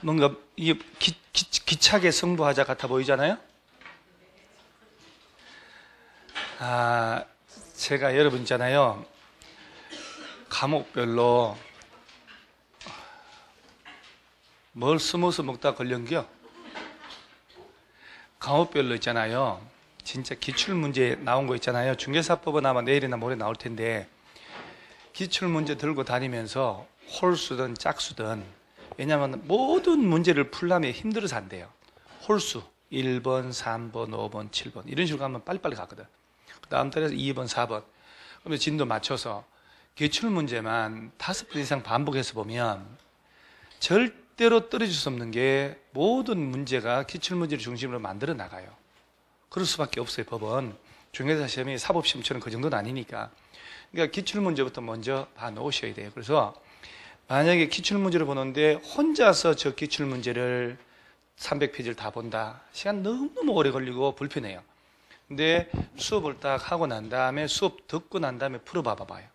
뭔가 이게 기차게 승부하자 같아 보이잖아요? 제가 여러분 있잖아요. 과목별로 뭘 숨어서 먹다 걸렸겨? 과목별로 있잖아요. 진짜 기출문제 나온 거 있잖아요. 중개사법은 아마 내일이나 모레 나올 텐데, 기출문제 들고 다니면서 홀수든 짝수든, 왜냐하면 모든 문제를 풀려면 힘들어서 안 돼요. 홀수 1번, 3번, 5번, 7번 이런 식으로 가면 빨리빨리 가거든. 그 다음 달에서 2번, 4번 그러면 진도 맞춰서 기출문제만 5번 이상 반복해서 보면 절대로 떨어질 수 없는 게, 모든 문제가 기출문제를 중심으로 만들어 나가요. 그럴 수밖에 없어요. 법은 중개사 시험이 사법시험처럼 그 정도는 아니니까. 그러니까 기출문제부터 먼저 봐 놓으셔야 돼요. 그래서 만약에 기출문제를 보는데 혼자서 저 기출문제를 300페이지를 다 본다, 시간 너무너무 오래 걸리고 불편해요. 근데 수업을 딱 하고 난 다음에, 수업 듣고 난 다음에 풀어봐 봐요.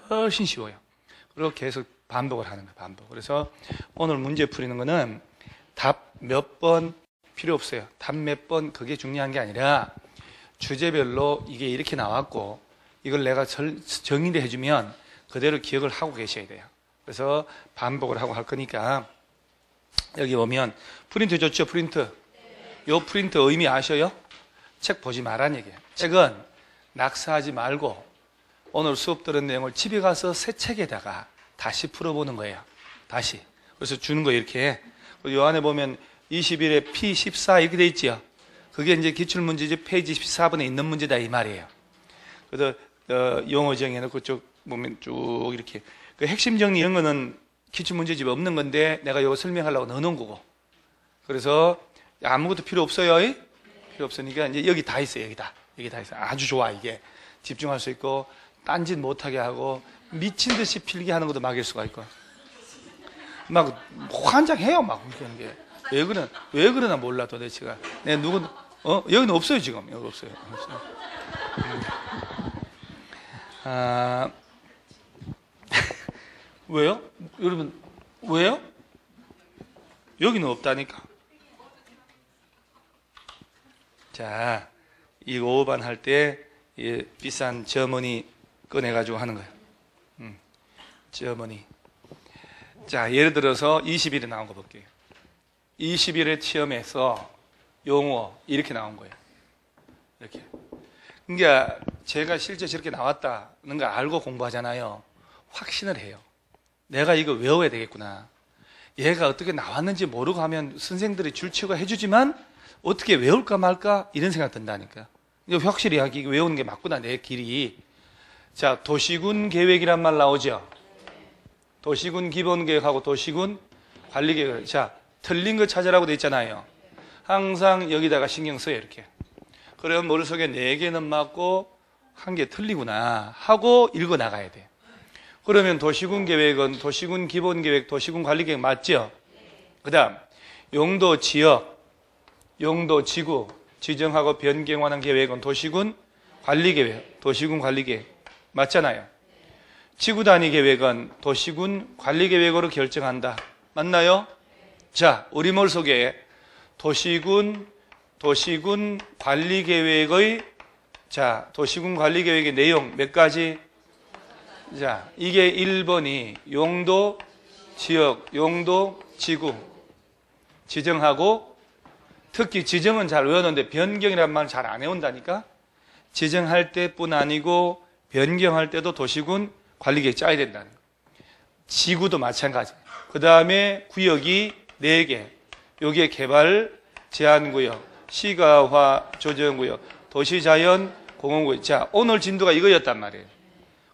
훨씬 쉬워요. 그리고 계속 반복을 하는 거예요. 반복. 그래서 오늘 문제 풀이는 거는 답 몇 번 필요 없어요. 답 몇 번 그게 중요한 게 아니라, 주제별로 이게 이렇게 나왔고 이걸 내가 정의를 해주면 그대로 기억을 하고 계셔야 돼요. 그래서 반복을 하고 할 거니까, 여기 보면 프린트 줬죠? 프린트. 요 프린트 의미 아셔요? 책 보지 말라는 얘기예요. 책은 낙서하지 말고 오늘 수업 들은 내용을 집에 가서 새 책에다가 다시 풀어보는 거예요. 다시. 그래서 주는 거예요. 이렇게. 요 안에 보면 21에 P14 이렇게 돼 있죠. 그게 이제 기출문제집 페이지 14번에 있는 문제다 이 말이에요. 그래서 용어 정해놓고 쭉 보면 쭉 이렇게, 그 핵심 정리 이런 거는 기출문제집에 없는 건데 내가 이거 설명하려고 넣어놓은 거고. 그래서 아무것도 필요 없어요. 필요 없으니까 이제 여기 다 있어요. 여기 다 있어요. 아주 좋아. 이게 집중할 수 있고 딴짓 못하게 하고 미친 듯이 필기 하는 것도 막일 수가 있고, 막 환장해요. 막 그런 게. 왜 그러나 몰라 도대체가. 내가 여기는 없어요. 지금 여기 없어요. 왜요? 여러분, 왜요? 여기는 없다니까. 자, 이거 5반 할 때 비싼 저머니 꺼내가지고 하는 거예요. 저머니. 자, 예를 들어서 20일에 나온 거 볼게요. 20일에 시험에서 용어 이렇게 나온 거예요. 이렇게. 그러니까 제가 실제 저렇게 나왔다는 걸 알고 공부하잖아요. 확신을 해요. 내가 이거 외워야 되겠구나. 얘가 어떻게 나왔는지 모르고 하면 선생들이 줄치고 해주지만 어떻게 외울까 말까 이런 생각 든다니까. 이거 확실히 이거 외우는 게 맞구나, 내 길이. 자, 도시군 계획이란 말 나오죠. 도시군 기본계획하고 도시군 관리계획. 자, 틀린 거 찾으라고 돼 있잖아요. 항상 여기다가 신경 써요. 이렇게. 그러면 머릿속에 4개는 맞고 1개 틀리구나 하고 읽어 나가야 돼. 그러면 도시군 계획은 도시군 기본계획, 도시군 관리계획 맞죠? 그 다음 용도 지역, 용도 지구 지정하고 변경하는 계획은 도시군 관리계획, 도시군 관리계획 맞잖아요. 지구 단위 계획은 도시군 관리계획으로 결정한다. 맞나요? 자, 우리 머릿속에 도시군 관리계획의, 자, 도시군 관리계획의 내용 몇 가지? 자, 이게 1번이 용도 지역, 용도 지구 지정하고, 특히 지정은 잘 외웠는데 변경이라는 말 잘 안 외운다니까. 지정할 때뿐 아니고 변경할 때도 도시군 관리계획 짜야 된다는 거예요. 지구도 마찬가지. 그 다음에 구역이 4개. 여기에 개발 제한구역, 시가화 조정구역, 도시자연 공원구역. 자, 오늘 진도가 이거였단 말이에요.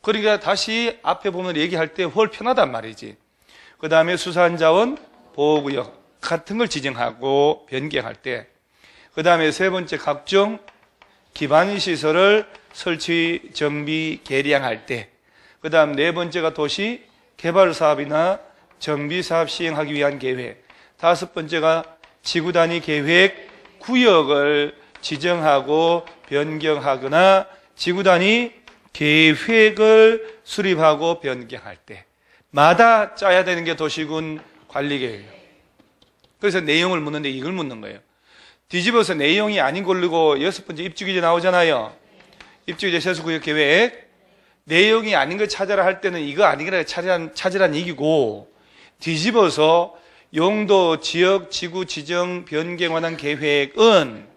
그러니까 다시 앞에 보면 얘기할 때 훨 편하단 말이지. 그 다음에 수산자원 보호구역 같은 걸 지정하고 변경할 때. 그 다음에 3번째 각종 기반시설을 설치, 정비, 개량할 때. 그 다음 4번째가 도시 개발사업이나 정비사업 시행하기 위한 계획. 5번째가 지구 단위 계획 구역을 지정하고 변경하거나 지구 단위 계획을 수립하고 변경할 때마다 짜야 되는 게 도시군 관리계획이에요. 그래서 내용을 묻는데 이걸 묻는 거예요. 뒤집어서 내용이 아닌 고르고 6번째 입주기재 나오잖아요. 입주기재 세수구역 계획. 내용이 아닌 걸 찾아라 할 때는 이거 아닌 걸 찾으란 얘기고, 뒤집어서 용도, 지역, 지구 지정 변경에 관한 계획은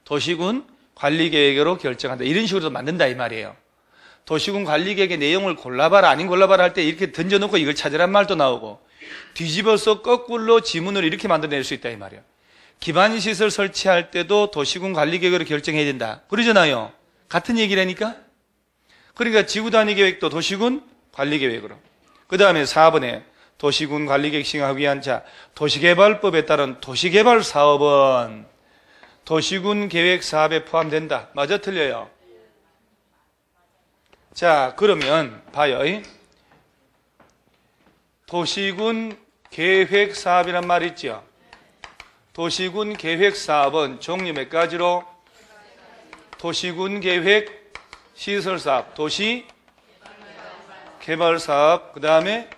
도시군 관리계획으로 결정한다. 이런 식으로 만든다 이 말이에요. 도시군 관리계획의 내용을 골라봐라 아닌 골라봐라 할 때 이렇게 던져놓고 이걸 찾으란 말도 나오고, 뒤집어서 거꾸로 지문을 이렇게 만들어낼 수 있다 이 말이에요. 기반시설 설치할 때도 도시군 관리계획으로 결정해야 된다 그러잖아요. 같은 얘기라니까. 그러니까 지구단위계획도 도시군 관리계획으로. 그 다음에 4번에 도시군 관리계획 시행하기 위한 도시개발법에 따른 도시개발 사업은 도시군 계획 사업에 포함된다. 맞아 틀려요? 자, 그러면 봐요. 도시군 계획 사업이란 말 있죠. 도시군 계획 사업은 종류 몇 가지로? 도시군 계획 시설 사업, 도시 개발 사업, 그 다음에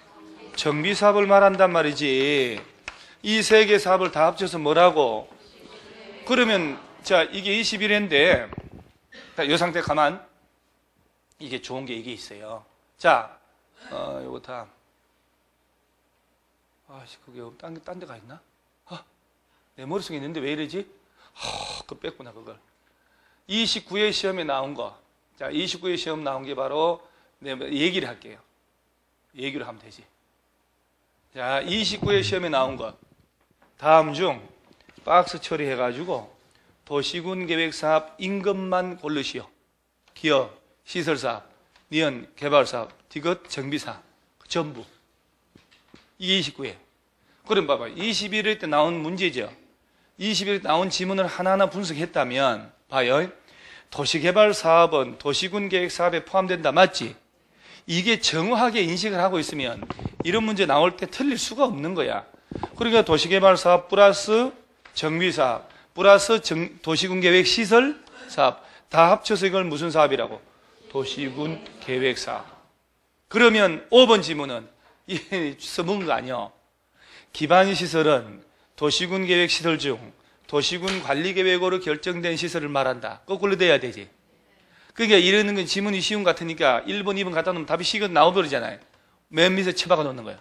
정비 사업을 말한단 말이지. 이 세 개 사업을 다 합쳐서 뭐라고? 그러면 자, 이게 21회인데 이 상태 가만. 이게 좋은 게 이게 있어요. 자, 요거 다. 그게 딴 데 가 있나? 내 머릿속에 있는데 왜 이러지? 그거 뺐구나, 그걸. 29회 시험에 나온 거. 자, 29회 시험 나온 게 바로 내가 얘기를 할게요. 얘기를 하면 되지. 자, 29회 시험에 나온 것. 다음 중 박스 처리해가지고 도시군 계획사업 임금만 고르시오. 기업, 시설사업, 니은, 개발사업, 디귿, 정비사업. 전부. 이게 29회. 그럼 봐봐. 21회 때 나온 문제죠. 21회 때 나온 지문을 하나하나 분석했다면, 봐요. 도시개발사업은 도시군 계획사업에 포함된다. 맞지? 이게 정확하게 인식을 하고 있으면 이런 문제 나올 때 틀릴 수가 없는 거야. 그러니까 도시개발사업 플러스 정비사업 플러스 도시군 계획 시설 사업 다 합쳐서 이걸 무슨 사업이라고? 도시군 계획 사업. 그러면 5번 지문은 이 써먹은 거 아니야. 기반 시설은 도시군 계획 시설 중 도시군 관리 계획으로 결정된 시설을 말한다. 거꾸로 돼야 되지. 그러니까 이러는 건 지문이 쉬운 것 같으니까 1번, 2번 갖다 놓으면 답이 식은 나와버리잖아요. 맨 밑에 쳐박아 놓는 거예요.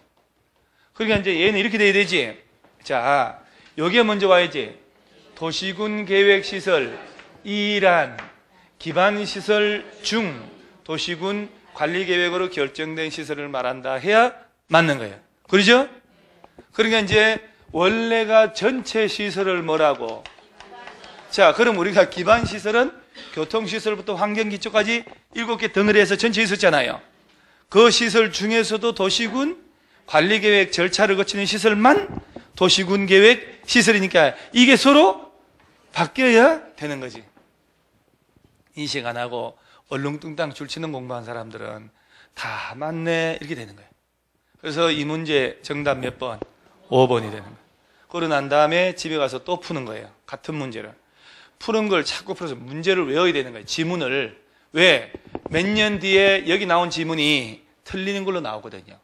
그러니까 이제 얘는 이렇게 돼야 되지. 자, 여기에 먼저 와야지. 도시군 계획 시설 2란 기반 시설 중 도시군 관리 계획으로 결정된 시설을 말한다 해야 맞는 거예요. 그러죠? 그러니까 이제 원래가 전체 시설을 뭐라고? 자, 그럼 우리가 기반 시설은 교통시설부터 환경기초까지 7개 덩어리에서 전체 있었잖아요. 그 시설 중에서도 도시군 관리계획 절차를 거치는 시설만 도시군 계획 시설이니까 이게 서로 바뀌어야 되는 거지. 인식 안 하고 얼렁뚱땅 줄치는 공부한 사람들은 다 맞네 이렇게 되는 거예요. 그래서 이 문제 정답 몇 번? 5번이 되는 거예요. 그러고 난 다음에 집에 가서 또 푸는 거예요. 같은 문제를. 푸는 걸 자꾸 풀어서 문제를 외워야 되는 거예요. 지문을. 왜? 몇 년 뒤에 여기 나온 지문이 틀리는 걸로 나오거든요.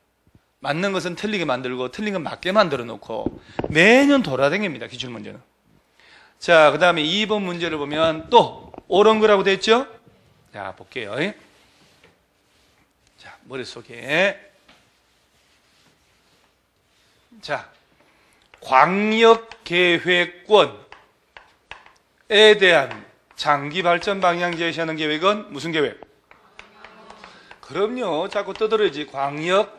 맞는 것은 틀리게 만들고 틀린 건 맞게 만들어 놓고 매년 돌아다닙니다. 기출문제는. 자, 그 다음에 2번 문제를 보면 또 옳은 거라고 돼 있죠? 자, 볼게요. 자, 머릿속에. 자, 광역계획권에 대한 장기 발전 방향 제시하는 계획은 무슨 계획? 그럼요. 자꾸 떠들어야지. 광역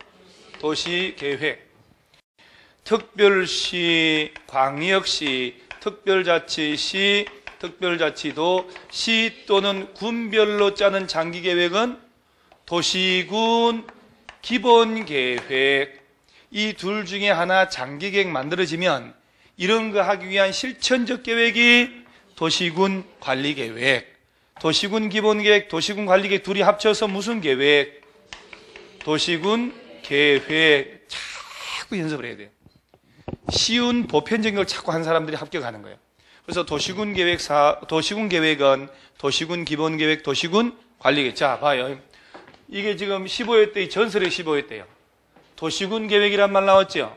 도시 계획. 특별시, 광역시, 특별자치시, 특별자치도, 시 또는 군별로 짜는 장기 계획은 도시군 기본계획. 이 둘 중에 하나 장기 계획 만들어지면 이런 거 하기 위한 실천적 계획이 도시군 관리계획. 도시군 기본계획, 도시군 관리계획 둘이 합쳐서 무슨 계획? 도시군 계획. 자꾸 연습을 해야 돼요. 쉬운 보편적인 걸 자꾸 한 사람들이 합격하는 거예요. 그래서 도시군 계획은 도시군 기본계획, 도시군 관리계획. 자, 봐요. 이게 지금 15회 때 전설의 15회 때요. 도시군 계획이란 말 나왔죠?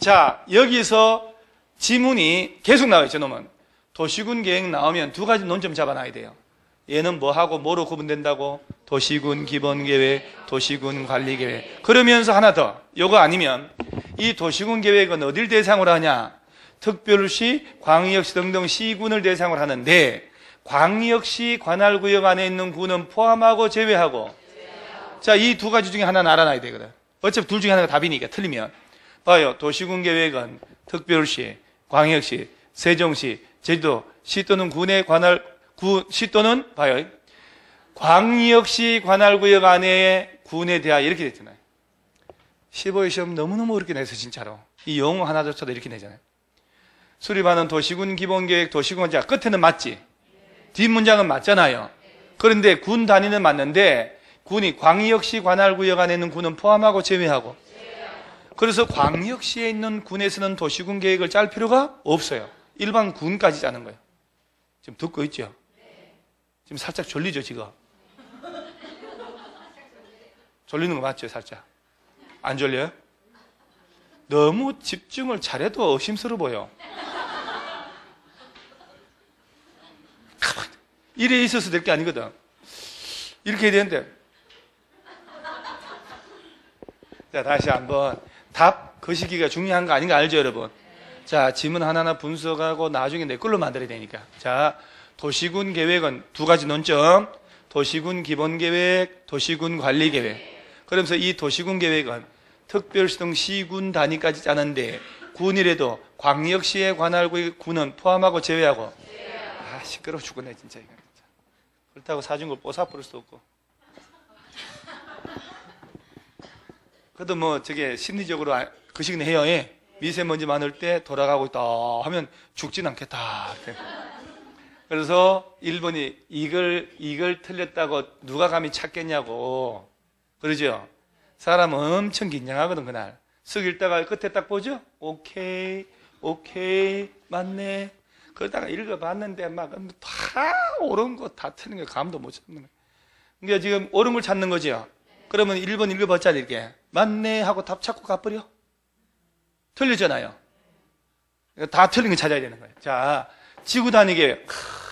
자, 여기서 지문이 계속 나와요. 저놈은 도시군 계획 나오면 두 가지 논점 잡아놔야 돼요. 얘는 뭐하고 뭐로 구분된다고? 도시군 기본계획, 도시군 관리계획. 그러면서 하나 더, 요거 아니면 이 도시군 계획은 어딜 대상으로 하냐? 특별시, 광역시 등등 시군을 대상으로 하는데 광역시 관할구역 안에 있는 군은 포함하고 제외하고. 자, 이 두 가지 중에 하나는 알아놔야 되거든. 어차피 둘 중에 하나가 답이니까 틀리면. 봐요. 도시군 계획은 특별시, 광역시, 세종시, 제주도, 시 또는 군의 시 또는 봐요. 광역시 관할구역 안에 군에 대하여 이렇게 됐잖아요. 15회 시험 너무너무 어렵게 내서 진짜로. 이 용어 하나조차도 이렇게 내잖아요. 수립하는 도시군 기본계획, 도시군, 자, 끝에는 맞지? 뒷문장은 맞잖아요. 그런데 군 단위는 맞는데 군이 광역시 관할구역 안에 있는 군은 포함하고 제외하고. 그래서 광역시에 있는 군에서는 도시군 계획을 짤 필요가 없어요. 일반 군까지 짜는 거예요. 지금 듣고 있죠? 지금 살짝 졸리죠, 지금? 졸리는 거 맞죠, 살짝? 안 졸려요? 너무 집중을 잘해도 의심스러워 보여. 이래 있어서 될 게 아니거든. 이렇게 해야 되는데. 자, 다시 한번. 답, 그 시기가 중요한 거 아닌가 알죠, 여러분? 자, 지문 하나하나 분석하고 나중에 내 걸로 만들어야 되니까. 자, 도시군 계획은 두 가지 논점. 도시군 기본계획, 도시군 관리계획. 그러면서 이 도시군 계획은 특별시 등 시군 단위까지 짜는데 군이라도 광역시에 관할구역 군은 포함하고 제외하고. 아, 시끄러워 죽겠네, 진짜. 이거. 그렇다고 사준 걸 뽀사 부를 수도 없고. 그래도 뭐 저게 심리적으로 그 시기는 해요. 예. 미세먼지 많을 때 돌아가고 있다 하면 죽진 않겠다. 그래서 1번이 이걸 틀렸다고 누가 감히 찾겠냐고. 그러죠? 사람은 엄청 긴장하거든, 그날. 쓱 읽다가 끝에 딱 보죠? 오케이, 맞네. 그러다가 읽어봤는데 막 다 옳은 거 다 틀린 거 감도 못 잡는 거예요. 그러니까 지금 옳은 걸 찾는 거죠. 그러면 1번 읽어봤자 이렇게 맞네 하고 답 찾고 가버려. 틀렸잖아요. 다 틀린 거 찾아야 되는 거예요. 자, 지구단위 계획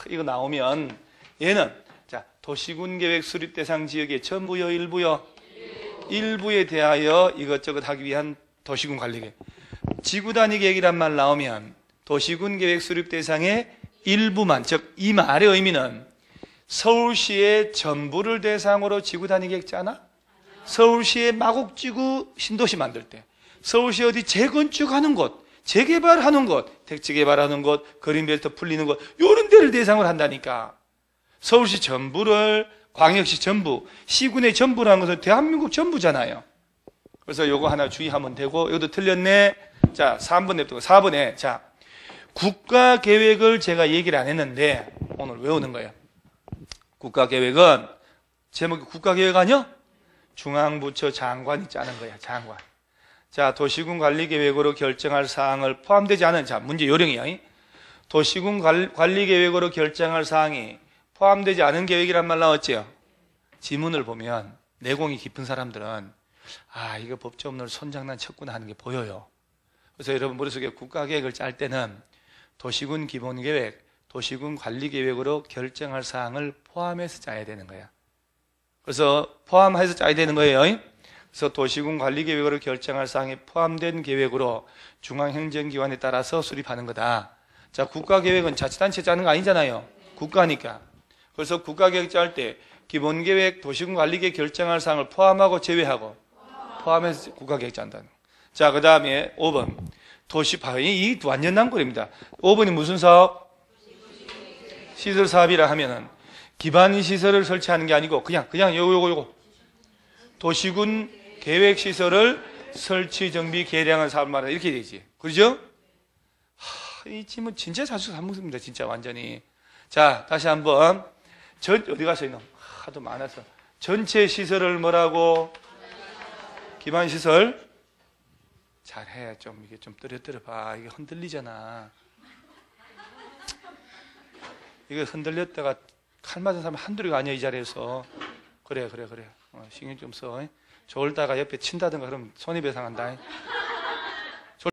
이거 나오면 얘는 자 도시군 계획 수립 대상 지역의 전부요, 일부요? 일부에 대하여 이것저것 하기 위한 도시군 관리 계획. 지구단위 계획이란 말 나오면 도시군 계획 수립 대상의 일부만, 즉 이 말의 의미는 서울시의 전부를 대상으로 지구단위 계획 짜나? 서울시의 마곡지구 신도시 만들 때, 서울시 어디 재건축하는 곳, 재개발하는 곳, 택지 개발하는 곳, 그린벨트 풀리는 곳, 이런 데를 대상으로 한다니까. 서울시 전부를, 광역시 전부, 시군의 전부라는 것은 대한민국 전부잖아요. 그래서 요거 하나 주의하면 되고, 이것도 틀렸네. 자, 3번 냅두고 4번에 자 국가계획을 제가 얘기를 안 했는데 오늘 외우는 거예요. 국가계획은 제목이 국가계획 아니야? 중앙부처 장관이 짜는 거야. 장관. 자, 도시군 관리계획으로 결정할 사항을 포함되지 않은, 자, 문제 요령이야. 도시군 관리계획으로 결정할 사항이 포함되지 않은 계획이란 말 나왔죠? 지문을 보면 내공이 깊은 사람들은 아, 이거 법조문을 손장난 쳤구나 하는 게 보여요. 그래서 여러분 머릿속에 국가계획을 짤 때는 도시군 기본계획, 도시군 관리계획으로 결정할 사항을 포함해서 짜야 되는 거야. 그래서 포함해서 짜야 되는 거예요. 그래서 도시군 관리계획으로 결정할 사항이 포함된 계획으로 중앙행정기관에 따라서 수립하는 거다. 자, 국가계획은 자치단체 짜는 거 아니잖아요. 국가니까. 그래서 국가계획 짤 때 기본계획, 도시군 관리계획 결정할 사항을 포함하고 제외하고 포함해서 국가계획 짠다는 거. 자, 그 다음에 5번. 이 완전 난골입니다. 5번이 무슨 사업? 시설 사업이라 하면은 기반 시설을 설치하는 게 아니고 그냥 요거 도시군 계획 시설을 설치, 정비, 개량한 사업을 말하는 이렇게 되지. 그렇죠? 이 질문 진짜 자주 사먹습니다. 진짜 완전히. 자, 다시 한번 어디 가서 있노? 하도 많아서 전체 시설을 뭐라고? 기반 시설. 잘해. 좀 이게 좀 떨어뜨려 봐. 이게 흔들리잖아. 이거 흔들렸다가 칼 맞은 사람 한둘이가 아니야, 이 자리에서. 그래. 신경 좀 써. 졸다가 옆에 친다든가 그러면 손해배상한다.